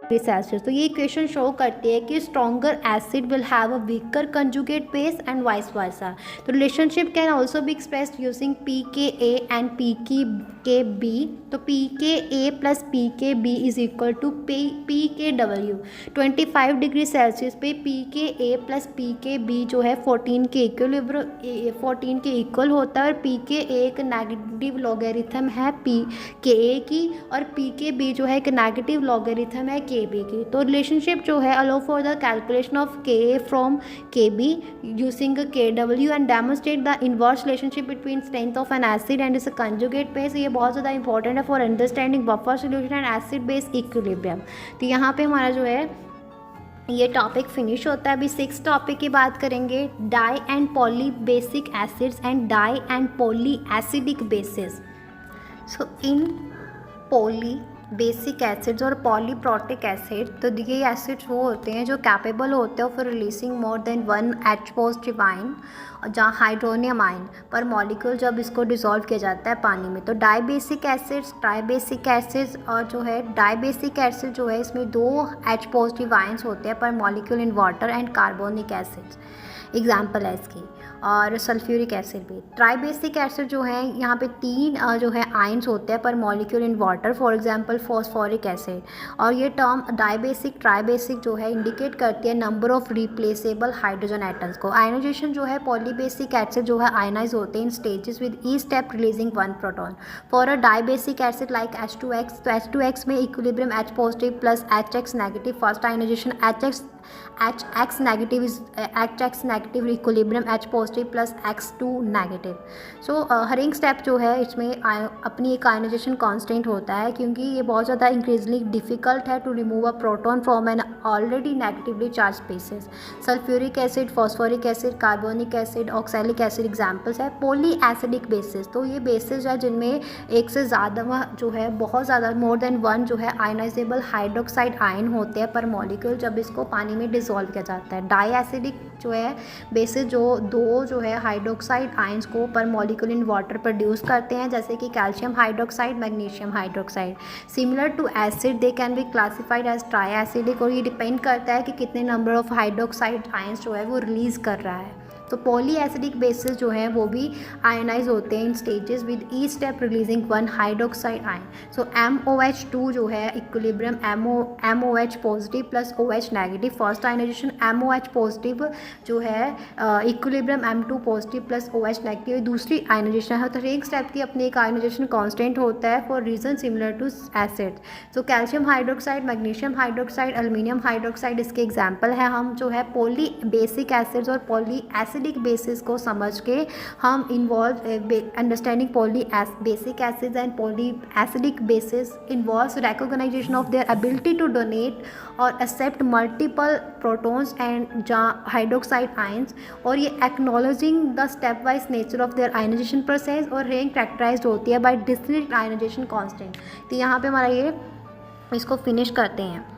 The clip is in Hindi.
सेल्सियस। तो ये इक्वेशन शो करती है कि stronger acid will have a weaker conjugate base and vice versa. तो relationship can also be expressed using pKa and pKb। तो pKa plus pKb is equal to pKw। 25 degree Celsius पे pKa प्लस pKb जो है 14 के इक्वल होता है, और pKa एक नेगेटिव लॉगरिथम है pKa की, और pKb जो है एक नेगेटिव लॉगरिथम है kb की। तो रिलेशनशिप जो है allow for the calculation of Ka from kb using Kw and demonstrate the inverse relationship between strength of an acid and its conjugate base. ये बहुत ज़्यादा इंपॉर्टेंट है for understanding buffer solution and acid base equilibrium. तो यहाँ पे हमारा जो है ये टॉपिक फिनिश होता है। अभी 6 टॉपिक की बात करेंगे, di and poly basic acids and di and poly acidic bases. So in poly basic acids और पॉलीप्रोटिक एसिड, तो ये एसिड्स वो होते हैं जो कैपेबल होते हैं for releasing more than 1 H positive ion, जहाँ हाइड्रोनियम आयन पर मॉलिक्यूल जब इसको डिसॉल्व किया जाता है पानी में। तो डाईबेसिक एसिड्स, ट्राईबेसिक एसिड्स, और जो है डाईबेसिक एसिड जो है इसमें 2 H पॉजिटिव आयन्स होते हैं पर molecule in water and carbonic acids example है इसकी, और सल्फ्यूरिक एसिड भी। ट्राईबेसिक एसिड जो है यहाँ पे 3 जो है आयन्स होते हैं पर molecule in water, for example phosphoric acid. और ये टर्म डाईबेसिक ट्राईबेसिक जो है इंडिकेट करती है number of replaceable hydrogen atoms को। आयनाइजेशन जो है पॉलीबेसिक एसिड जो है आयनाइज होते हैं in stages with each step releasing 1 proton. For a dibasic acid like H2X, तो H2X में equilibrium H positive plus HX negative, first ionization HX negative, equilibrium H positive plus X2 negative. So हर एक स्टेप जो है इसमें अपनी एक आयनाइजेशन कांस्टेंट होता है, क्योंकि ये बहुत ज़्यादा इंक्रीजली डिफिकल्ट है to remove a proton from an already negatively charge species. Sulphuric acid, phosphoric acid, carbonic acid, oxalic acid examples है। पॉली एसिडिक बेसिस, तो ये बेसिस है जिनमें एक से ज़्यादा जो है बहुत ज़्यादा मोर देन 1 जो है आयनाइजेबल हाइड्रोक्साइड आयन होते हैं पर मॉलिक्यूल जब इसको पानी में डिसॉल्व किया जाता है। डाई एसिडिक जो है बेसिस जो 2 जो है हाइड्रोक्साइड आयंस को पर मॉलिक्यूल इन वाटर प्रोड्यूस करते हैं, जैसे कि calcium hydroxide, magnesium hydroxide. Similar to acid they can be classified as tri acidic, और ये डिपेंड करता है कि कितने नंबर ऑफ हाइड्रोक्साइड आयंस जो है वो रिलीज़ कर रहा है। तो पॉली एसिडिक बेसिस जो है वो भी आयनाइज होते हैं in stages with each step releasing 1 hydroxide ion. So MOH2 जो है equilibrium MOH positive plus OH negative, first ionization MOH positive जो है equilibrium M2 positive plus OH negative, दूसरी आयनाइजेशन है। तो हर एक स्टेप की अपनी एक आयनाइजेशन कांस्टेंट होता है for reason similar to acid. तो calcium hydroxide, magnesium hydroxide, aluminium hydroxide इसके एग्जाम्पल है। हम जो है पॉली बेसिक एसिड्स और पॉली एसिडिक बेसिस को समझ के हम involve understanding poly basic acids and poly acidic bases involves recognization of their ability to donate और accept multiple protons and hydroxide ions, और ये acknowledging the step wise nature of their ionization process, और रेंज कैरेक्टराइज्ड होती है बाय डिस्क्रीट आयनाइजेशन कांस्टेंट। तो यहाँ पे हमारा ये इसको फिनिश करते हैं।